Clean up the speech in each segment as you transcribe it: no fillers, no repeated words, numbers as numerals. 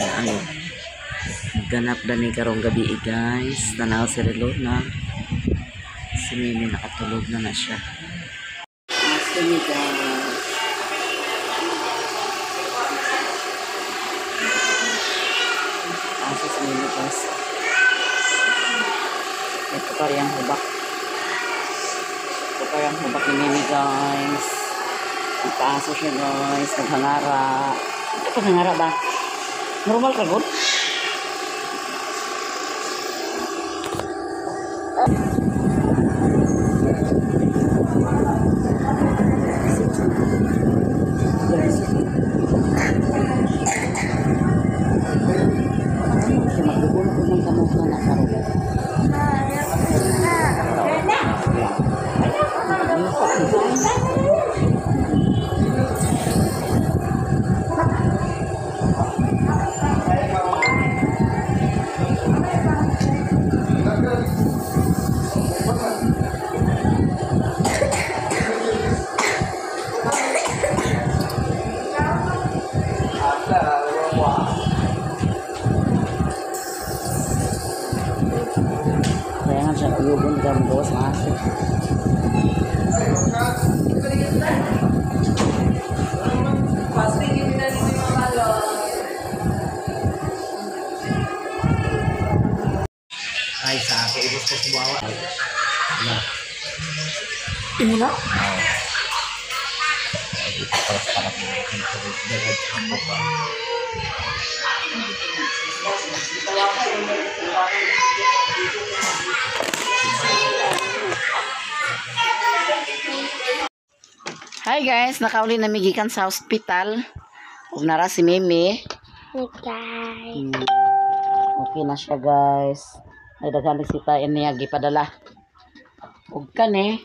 Ano, ganap na ni karong gabi guys. Tanaw si Relo na si Mimi nakatulog na siya. Mimi guys. Asa si Mimi guys. Ito pa rin ang hubak. Ito pa rin ang hubak ni Mimi guys. Nagpaaso siya guys. Naghangara. Ito pa hangara ba? Normal ka good? Kailangan siya uyubon ka magawas ng aso. Ay, sa ako ibos ko sumawa. Imo na? Hi guys, nakauli na migikan sa hospital. Ug nara si Mimi. Okay. Okay na siya guys. Ay daghan si tayo niya gipadala. Ug kani.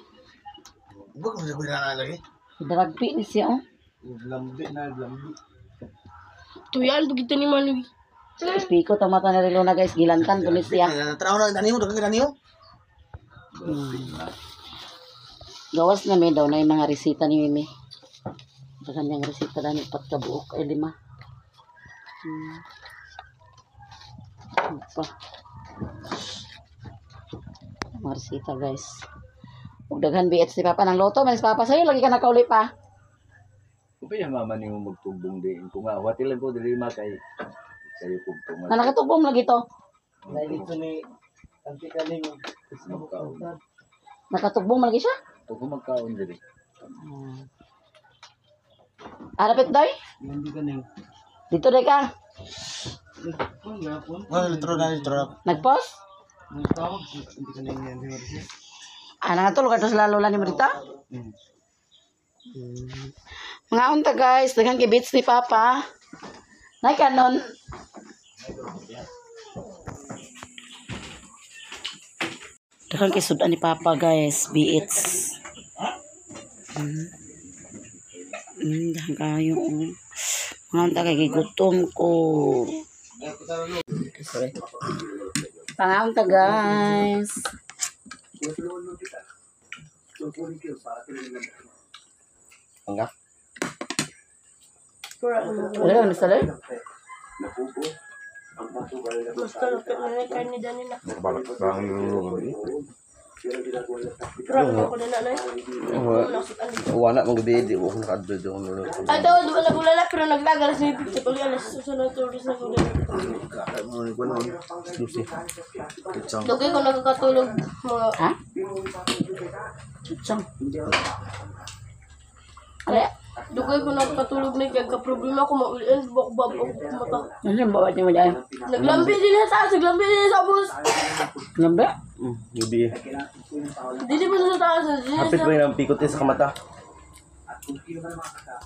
Buk mo na lagi. Dragpi ni siya oh. Lambi na lambi. Tuyan begitu ni Manu. Piko ta mata ni Relo na guys, gilantan ko ni siya. Traw na dani mo dagang dani mo. Gawas na may daw na yung mga resita ni Mimi. Daghan yang resita dani 4 ka buok ay 5. Pa. Mga resita guys. Ug daghan biit si Papa ng loto, man si Papa sayo lagi ka nakauli pa. Kupaya mama ni mo magtubong din. Kung nga, watilan ko dili makay. Sayo kong tungan. Na nakatubong lagi to. Dahil ito ni anti kaning Nakatubong lagi siya. Kung magkaon dili. Arapit day? hindi kaning. Dito day ka. Wala litro na litro. Nagpost? Tawag hindi kaning yan di. Nangatulog ka to sa lalo ni Marita? Mga unta guys, daghang kibits ni Papa. Nay kanon. Daghang kisudan ni Papa guys, biits. Daghang kayo. Mga unta kay gutom ko. Sorry. Pangaunta guys. Enggak. Wala na sa Mas kalau kena kain ni dani nak. Balak bang dulu. Kurang ako na na. Wala mong gabi di ko nakadto dulu. Ato dua na bulala pero naglagal sa picture ko alas susunod tulis na ko. Mo ni kuno. Dusi. Dugay ko nagkatulog mga ha? Chuchang. Ala, dugay ko nagkatulog na kaya problema ko maulian bak mata. ano ba niyo dyan? Naglambi din sa taas, naglambi din sa bus. Lambe? Gabi. Dili pa sa taas. Hapit mo yung pikot sa kamata.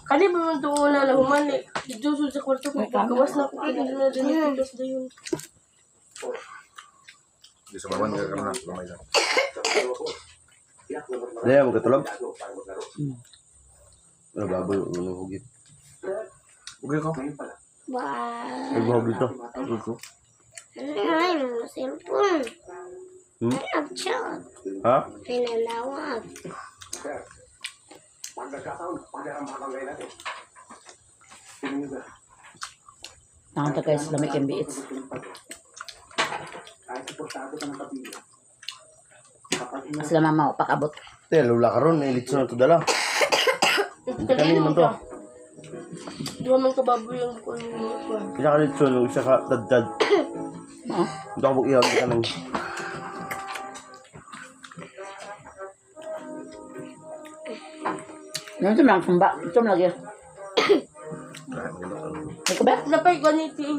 Kani ba man tuwa na humani. Dito sa kwarto ko gawas na ko na din tapos dayon. Di sa bawan ka na lamay lang. Daya mo katulog? Ano baboy ulo hugit. Okay ko. Wah. Ay bahog dito. Ko. Ay, cellphone. Ha? Pinalawag. Nakanta guys, lamig yung biits. Sila mama, pakabot. Te, lula ka ron. May litso na ito dala. Kanino to? Di man kababoy yung kuno. Pinaka-litso nung isa ka dad-dad. Oo. Ito ako iyaw. Ito ka nang... Yan ito lang, sumba. Ito mo lagi. May kubet? Napay ko ni Tim.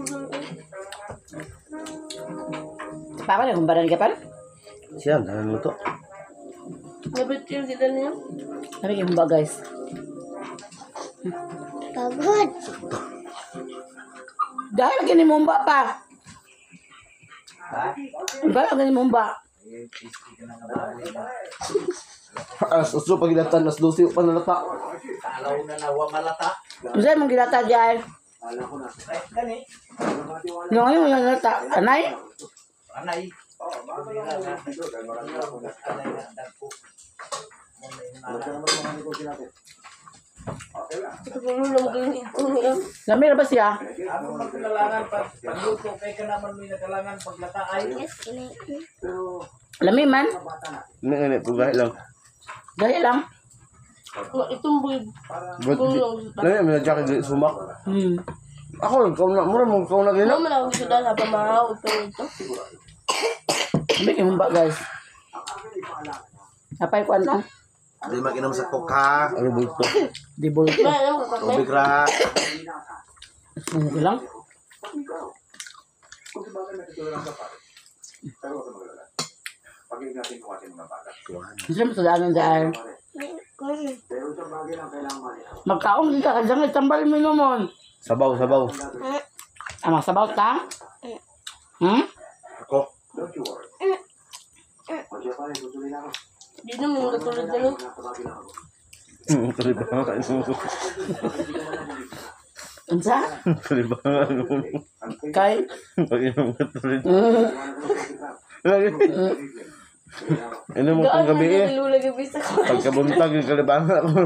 Pakal yung humbaran ka pa? Siya, dala mo to. Nabit yung sila niya. Sabi yung humba guys. Pagod. Dahil lagi ni Mumba pa. Dahil lagi ni Mumba. As uso pag ilatan, as lusi pa nalata. Talaw na nawa malata. Masaya mong gilata dyan. Yung ngayon, yung gilata. Anay? Anay. Ito po lang ganyan ito niya. Lamir ba siya? Ako magkailangan pagluto kay ka naman may nakalangan paglata ay. Lamir man? Ini pugay lang. Dali lang. Itong breed. But, lang may jacket di sumak. Ako, ikaw na, mura mo, ikaw na gina. Ano man ako gusto dahil habang mahaw ito ito. Sabi yung humba guys. Apay ko ano? Hindi mag-inom sa coca, Ano ba ito? Di bulto. May alam ko tubig kapatid. ra. Okay lang. Gusto mo sulanan dahil. Magkaong din ka. Kasi nga tambal mo naman. Sabaw, sabaw. Sabaw ta? Ako. Di naman yung katulad na nun. Tuloy ba nga kayo? Unsa? Tuloy ba nga? Kay? Pag-inom ka tuloy. Lagi. Ano mo itong gabi eh? Dilula gabi sa kuwan. Pagkabuntag yung kalibangan ako.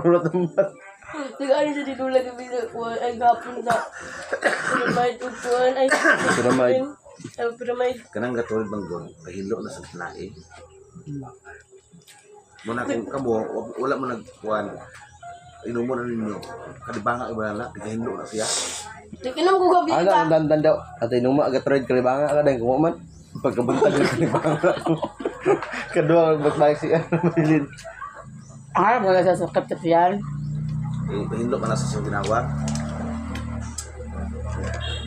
Ulat ang bat. Nag-ano siya dilula gabi sa kuwan. Ay gapon sa pyramid o kuwan. Ay Pyramid. Ay pyramid. Kanang gatulad bang doon, pahilo na sa lahi. Muna kung kamo, wala mo nagkuhan. Inumo na ninyo. Kalibanga iba na, pagkahilo na siya. Tikinom ko gabi Ano ka. ang dandan daw? At inuma agatroid kalibangan ka dahil kumaman. Pagkabuntag yung kalibangan ako. Kadua magbalik siya. Marilin. Ang harap mo na sa sukap yan. Pahilo ka na sa siyang ginawa.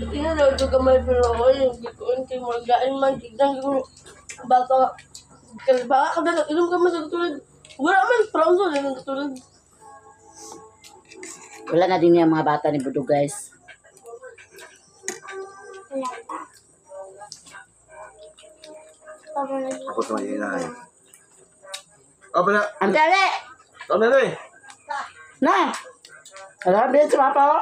Ino daw ito gamay pero ako yung gikuan kay Morgaan man. Tignan ko baka kalbaka ka na inom ka man sa katulad. Wala man, proud na ng katulad. Wala na din yung mga bata ni Budog guys. Ako sa mga inay. O, pala. Ante ale! Ikaw na rin. Na! Alam, bilhin sa mapa ko.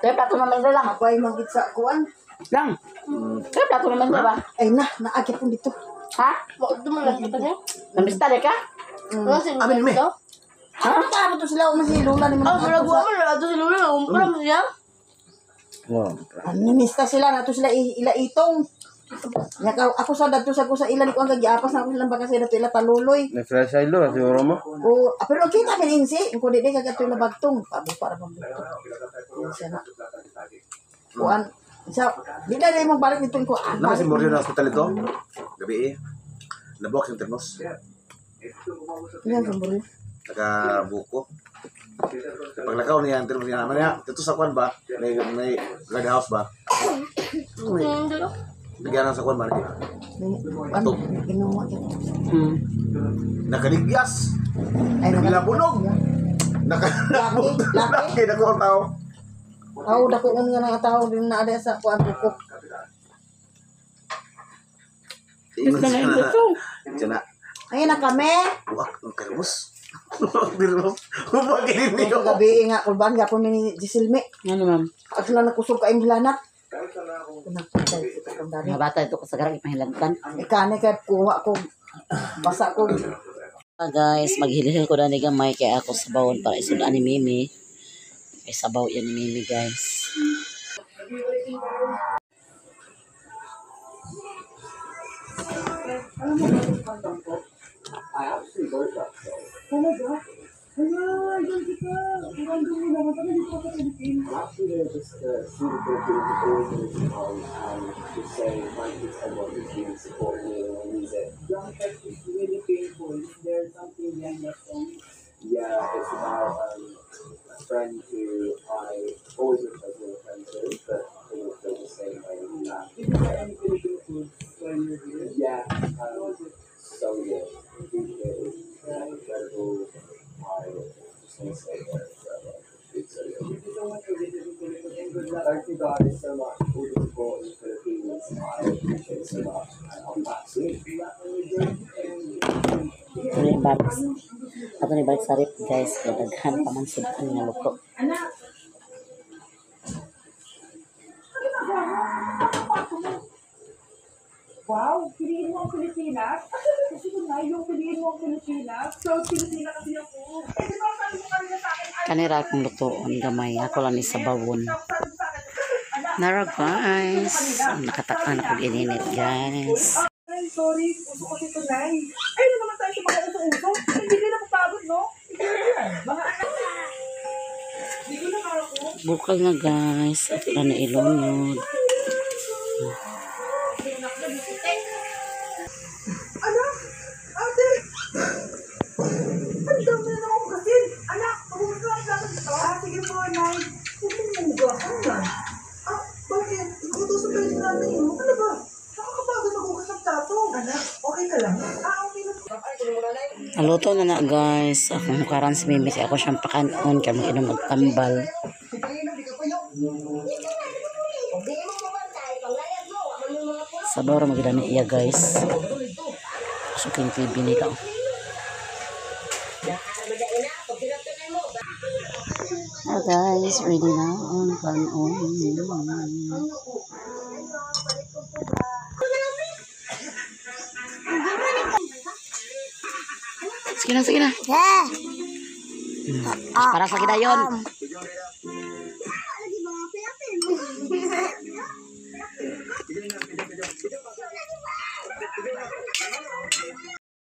Kaya plato naman na lang. Ako ay magit sa kuan. Lang. Kaya plato naman na ba? Ay na, naagit po dito. Ha? Bakit dumalang kita niya? Nambistali ka? Ano si Lula Amin, ito? Ha? Ano to sila umasilula ni Ah, mga wala ko man. Wala ito si Lula. Umpra mo siya. Nimista sila na to sila ila itong. Ako sa dato sa ko sa ilan ko ang gagiapas na ako silang baka sila ila paluloy. Nag-fresh side lo, siguro mo. O pero kita min insi, ko di kagato na bagtong. Pabo para pambuto. Siya na. Kuan. Sa di na mo balik nito ko. Nama si Morio na hospital ito. Gabi eh. Nabok yung termos. Yan sumber. Naka-buko. Pag nakaw niya, ang termos niya naman niya. Ito sa kwan ba? May guard house ba? Hindi ko. Bigyan sa kwan ba? Ano? Kinuha ko. Nakaligyas. Ay Nabilabunog. Laki na ko ang tao. Aw dako nga nga tao din na ada sa kuan ko. Ingon siya na. Siya na. Ay na kami. Wak, ang termos. Termos. Kumagin niyo. Ito gabi nga kulban gapon ni Gisilme. Ano ma'am? At sila nakusog ka imlanat. Mga bata ito kasagarang ipahilantan. Ikane kay kuha ko. Basa ko. Guys, maghilihil ko na ni gamay kay ako sa bawon para isulaan ni Mimi. Kay sabaw yan ni Mimi guys. Yeah, it's about a friend who I always wish I was a friend to, but they don't feel the same way. Yeah, so good. It was incredible. I just want to say that it's so good. Thank you guys so much for the support in the Philippines. I appreciate it so much, and I'll be back soon. Ito na yung balik. Ito na yung balik sa rip guys. Kaya daghan pa man sila ang naluto. Wow, piliin mo ang Pilipinas? Kasi kung nga yung piliin mo ang Pilipinas, so Pilipinas kasi ako. Eh, di ba sabi mo kanina sa akin, ay, Kanira akong lutoon gamay. Ako lang ni sa bawon. sabi sa akin, Nara guys. Nakatakpan ako gininit guys. ay, sorry, uso ko dito, Nay. Ay, ano naman tayo sa mga uso-uso? Hindi ka napapagod, no? Mga anak. Hindi ko na ako. Bukal na guys. Ito na na ilunod. Anak! Ate! Ang dami na akong gasin! Anak! Magugas lang sa akin ito? Sige po, Nay. Magugas ka na? Bakit? Ikutusan pa rin namin yun. Ano ba? Nakakapagod magugas ng plato. Anak, okay ka lang? Okay na. Naluto na na guys. Akong karan si Mimi. Kaya ako siyang pakanon. Kaya mag-inom magtambal. Sabaw ra magdani iya guys. Suking TV nila. Oh guys, ready na ang kanon. Sige na, sige na. Para sa kita yon.